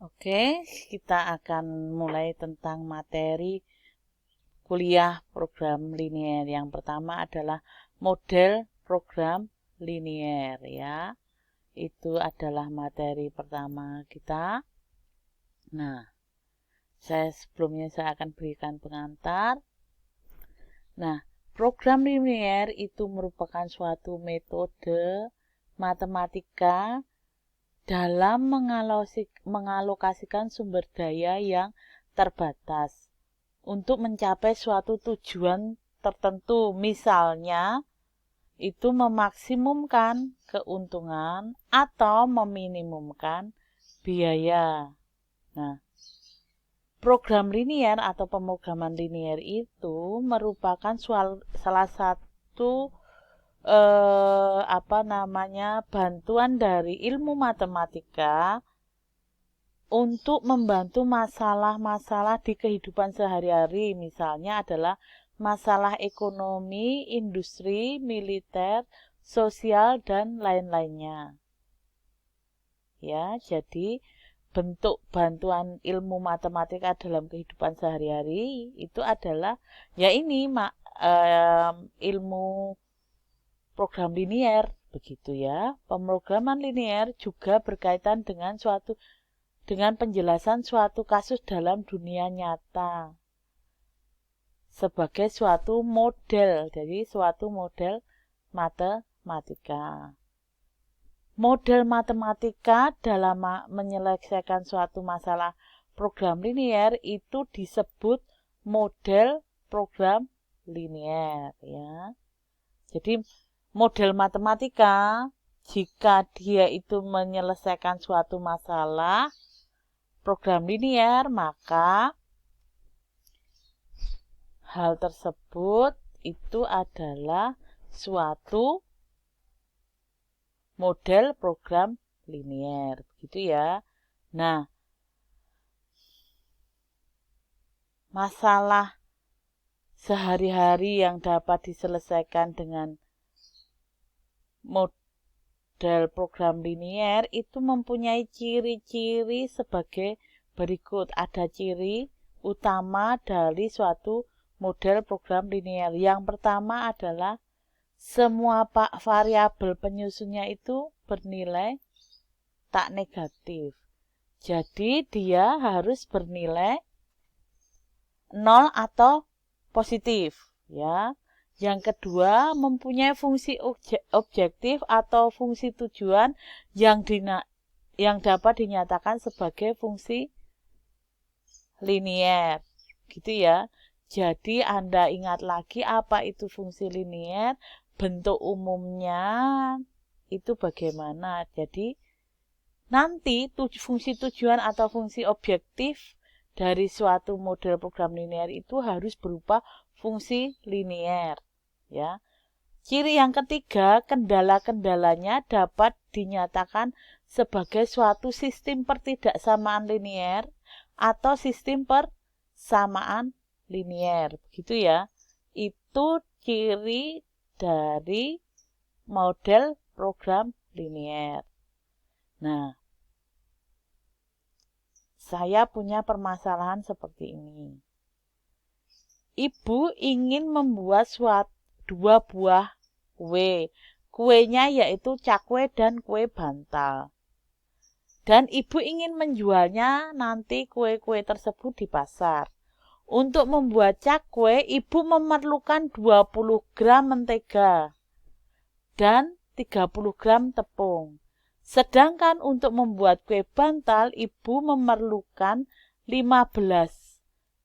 Oke, kita akan mulai tentang materi kuliah program linier. Yang pertama adalah model program linier ya. Itu adalah materi pertama kita. Nah, sebelumnya saya akan berikan pengantar. Nah, program linier itu merupakan suatu metode matematika dalam mengalokasikan sumber daya yang terbatas untuk mencapai suatu tujuan tertentu. Misalnya, itu memaksimumkan keuntungan atau meminimumkan biaya. Nah, program linier atau pemrograman linier itu merupakan salah satu bantuan dari ilmu matematika untuk membantu masalah-masalah di kehidupan sehari-hari. Misalnya adalah masalah ekonomi, industri, militer, sosial, dan lain-lainnya. Ya, jadi bentuk bantuan ilmu matematika dalam kehidupan sehari-hari itu adalah ya ini ilmu program linier begitu ya. Pemrograman linier juga berkaitan dengan penjelasan suatu kasus dalam dunia nyata sebagai suatu model, jadi suatu model matematika. Model matematika dalam menyelesaikan suatu masalah program linier itu disebut model program linier ya. Jadi model matematika jika dia itu menyelesaikan suatu masalah program linier, maka hal tersebut itu adalah suatu model program linier, begitu ya. Nah, masalah sehari-hari yang dapat diselesaikan dengan model program linier itu mempunyai ciri-ciri sebagai berikut. Ada ciri utama dari suatu model program linier. Yang pertama adalah semua variabel penyusunnya itu bernilai tak negatif. Jadi dia harus bernilai 0 atau positif ya. Yang kedua, mempunyai fungsi objektif atau fungsi tujuan yang dapat dinyatakan sebagai fungsi linier. Gitu ya. Jadi Anda ingat lagi apa itu fungsi linier, bentuk umumnya itu bagaimana. Jadi nanti fungsi tujuan atau fungsi objektif dari suatu model program linier itu harus berupa fungsi linier. Ya. Ciri yang ketiga, kendala-kendalanya dapat dinyatakan sebagai suatu sistem pertidaksamaan linier atau sistem persamaan linier. Begitu ya. Itu ciri dari model program linier. Nah, saya punya permasalahan seperti ini. Ibu ingin membuat dua buah kue. Kuenya yaitu cakwe dan kue bantal. Dan ibu ingin menjualnya nanti kue-kue tersebut di pasar. Untuk membuat cakwe, ibu memerlukan 20 gram mentega dan 30 gram tepung. Sedangkan untuk membuat kue bantal, ibu memerlukan 15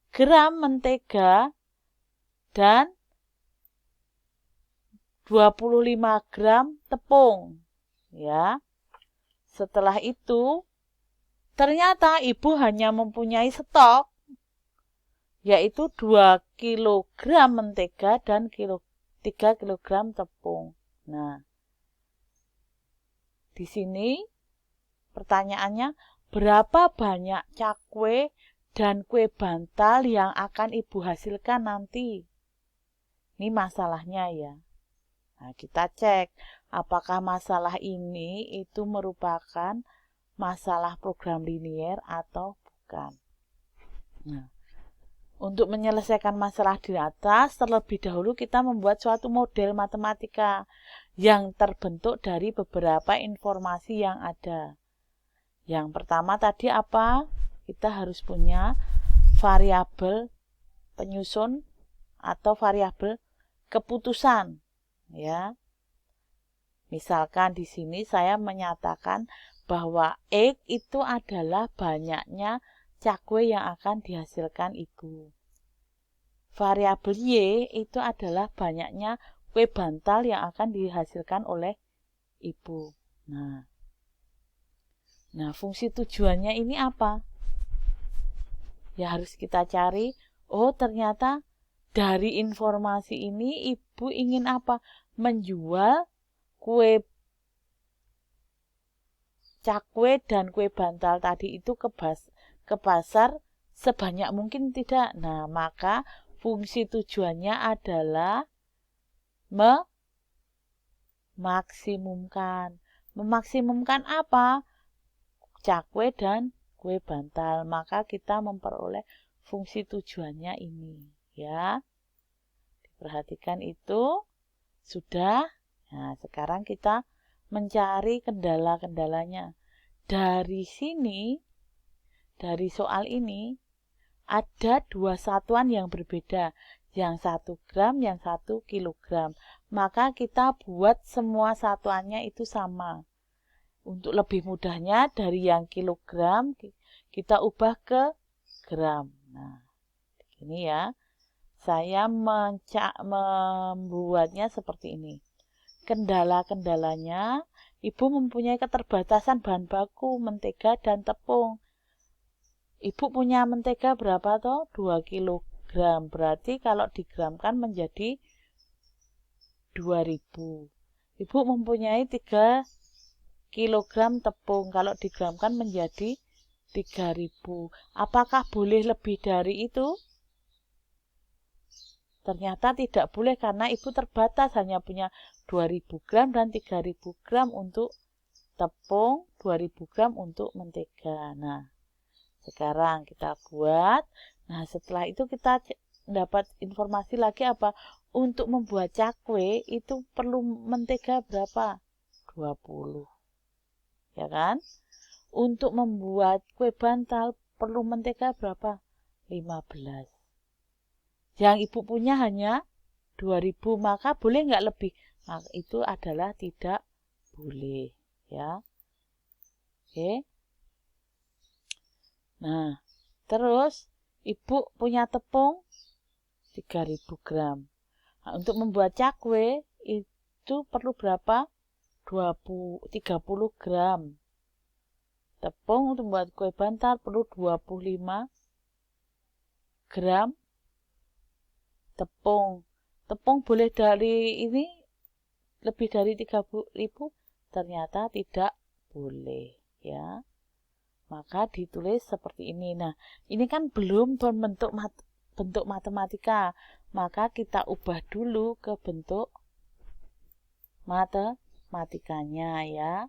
gram mentega dan 25 gram tepung. Ya. Setelah itu, ternyata ibu hanya mempunyai stok yaitu 2 kg mentega dan 3 kg tepung. Nah, di sini pertanyaannya, berapa banyak cakwe dan kue bantal yang akan ibu hasilkan nanti? Ini masalahnya ya. Nah, kita cek apakah masalah ini itu merupakan masalah program linier atau bukan. Nah, untuk menyelesaikan masalah di atas, terlebih dahulu kita membuat suatu model matematika yang terbentuk dari beberapa informasi yang ada. Yang pertama tadi apa? Kita harus punya variabel penyusun atau variabel keputusan, ya. Misalkan di sini saya menyatakan bahwa X itu adalah banyaknya cakwe yang akan dihasilkan ibu. Variabel Y itu adalah banyaknya kue bantal yang akan dihasilkan oleh ibu. Nah, fungsi tujuannya ini apa? Ya harus kita cari. Oh, ternyata dari informasi ini ibu ingin apa? Menjual kue cakwe dan kue bantal tadi itu ke pasar sebanyak mungkin tidak. Nah, maka fungsi tujuannya adalah memaksimumkan. Memaksimumkan apa? Cakwe dan kue bantal. Maka kita memperoleh fungsi tujuannya ini, ya. Diperhatikan itu sudah. Nah, sekarang kita mencari kendala-kendalanya. Dari sini, dari soal ini, ada dua satuan yang berbeda. Yang 1 gram, yang 1 kilogram. Maka kita buat semua satuannya itu sama. Untuk lebih mudahnya, dari yang kilogram, kita ubah ke gram. Nah, ini ya. Saya membuatnya seperti ini. Kendala-kendalanya, ibu mempunyai keterbatasan bahan baku, mentega dan tepung. Ibu punya mentega berapa toh? 2 kilogram. Berarti kalau digramkan menjadi 2000. Ibu mempunyai 3 kilogram tepung. Kalau digramkan menjadi 3000. Apakah boleh lebih dari itu? Ternyata tidak boleh karena ibu terbatas hanya punya 2000 gram dan 3000 gram untuk tepung, 2000 gram untuk mentega. Nah, sekarang kita buat. Nah, setelah itu kita dapat informasi lagi apa? Untuk membuat cakwe itu perlu mentega berapa? 20. Ya kan? Untuk membuat kue bantal perlu mentega berapa? 15. Yang ibu punya hanya 2000, maka boleh nggak lebih? Nah, itu adalah tidak boleh, ya. Oke. Nah, terus ibu punya tepung 3000 gram. Nah, untuk membuat cakwe itu perlu berapa? 30 gram. Tepung untuk membuat kue bantal perlu 25 gram tepung. Tepung boleh dari ini lebih dari 30.000? Ternyata tidak boleh, ya. Maka ditulis seperti ini. Nah, ini kan belum bentuk matematika. Maka kita ubah dulu ke bentuk matematikanya, ya.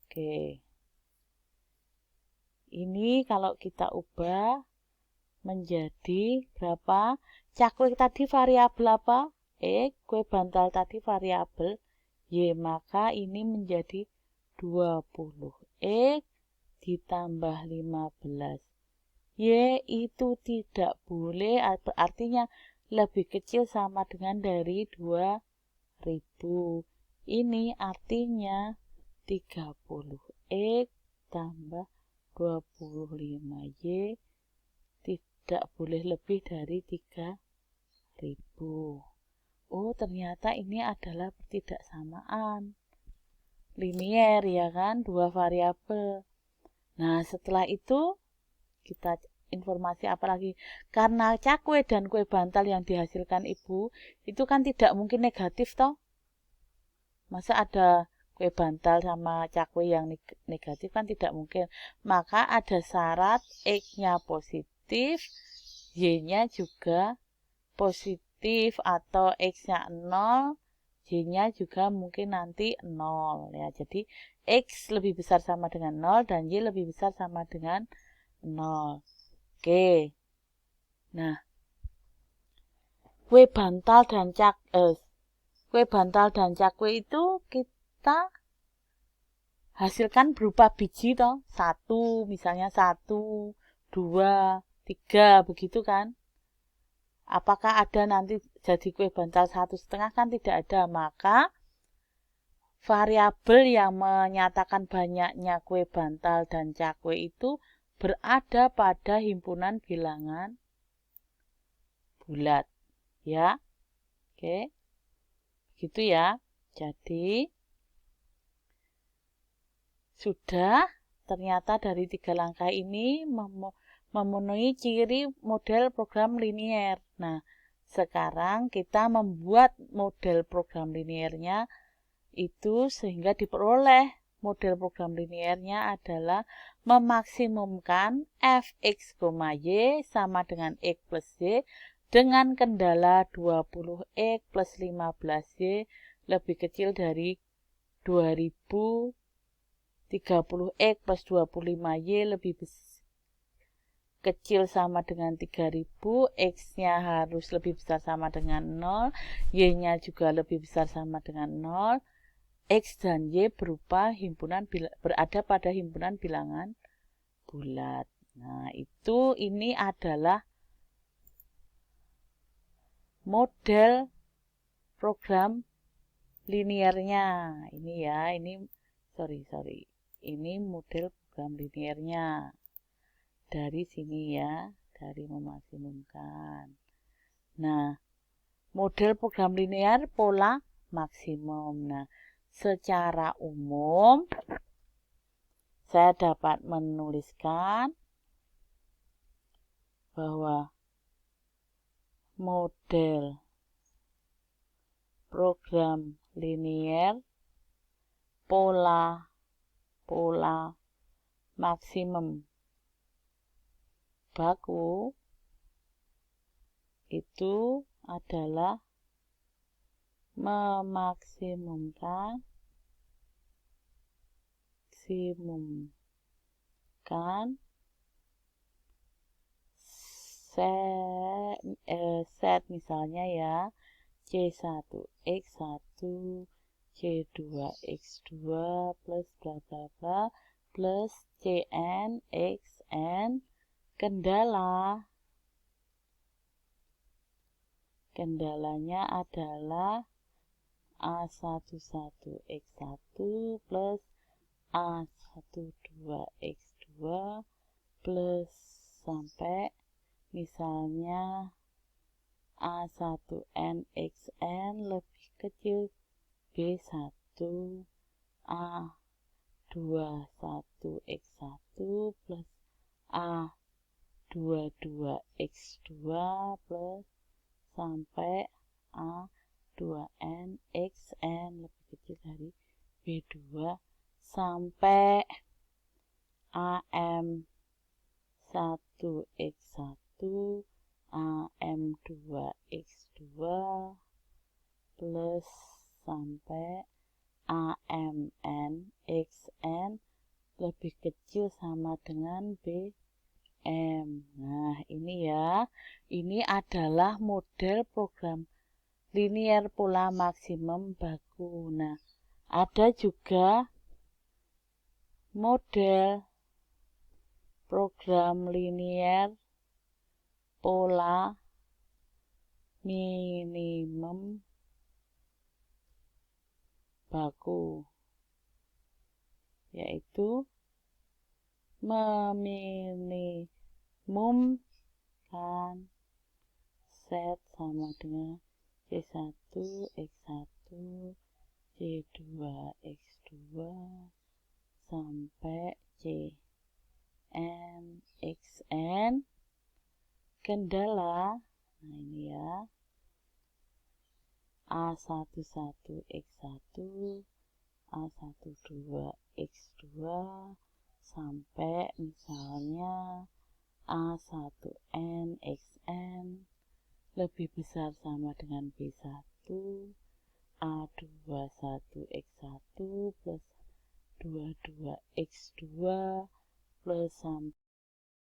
Oke. Ini kalau kita ubah menjadi berapa? Cakwe tadi variabel apa? X, kue bantal tadi variabel Y, maka ini menjadi 20. X ditambah 15. Y itu tidak boleh, artinya lebih kecil sama dengan dari 2000. Ini artinya 30. X tambah 25. Y tidak boleh lebih dari 3000. Oh, ternyata ini adalah pertidaksamaan linier, ya kan? Dua variabel. Nah, setelah itu kita informasi apa lagi? Karena cakwe dan kue bantal yang dihasilkan ibu itu kan tidak mungkin negatif toh. Masa ada kue bantal sama cakwe yang negatif kan tidak mungkin. Maka ada syarat X-nya positif, Y-nya juga positif, atau X-nya 0, Y-nya juga mungkin nanti 0 ya. Jadi X lebih besar sama dengan 0 dan Y lebih besar sama dengan 0. Oke. Nah, kue bantal dan cakwe itu kita hasilkan berupa biji toh. 1, misalnya 1, 2, 3, begitu kan? Apakah ada nanti jadi kue bantal 1,5 kan tidak ada. Maka variabel yang menyatakan banyaknya kue bantal dan cakwe itu berada pada himpunan bilangan bulat. Ya, oke, gitu ya. Jadi, sudah ternyata dari 3 langkah ini memenuhi ciri model program linier. Nah, sekarang kita membuat model program liniernya itu sehingga diperoleh model program liniernya adalah memaksimumkan fx, y sama dengan x plus y dengan kendala 20x plus 15y lebih kecil dari 2000, 30x plus 25y lebih kecil sama dengan 3000, x-nya harus lebih besar sama dengan 0, y-nya juga lebih besar sama dengan 0, x dan y berada pada himpunan bilangan bulat. Nah, ini adalah model program liniernya. Ini ya, sorry. Ini model program liniernya. Dari sini ya, dari memaksimumkan. Nah, model program linier pola maksimum. Nah, secara umum saya dapat menuliskan bahwa model program linier pola maksimum baku itu adalah memaksimumkan set misalnya ya C1X1 C2X2 plus bla bla bla plus CNXN kendalanya adalah A11X1 plus A12X2 plus sampai misalnya A1NXN lebih kecil B1 A21X1 plus A22X2 plus sampai A2NXN lebih kecil dari B2 sampai AM1X1 AM2X2 plus sampai AMNXN lebih kecil sama dengan BM. Nah, ini ya. Ini adalah model program linier pola maksimum baku. Nah, ada juga model program linier pola minimum baku, yaitu meminimumkan set sama dengan C1 X1 C2 X2 sampai CN XN kendala. Nah, ini ya, A11X1 A12X2 sampai misalnya A1NXN lebih besar sama dengan B1 A21X1 plus 22x2 plus sampai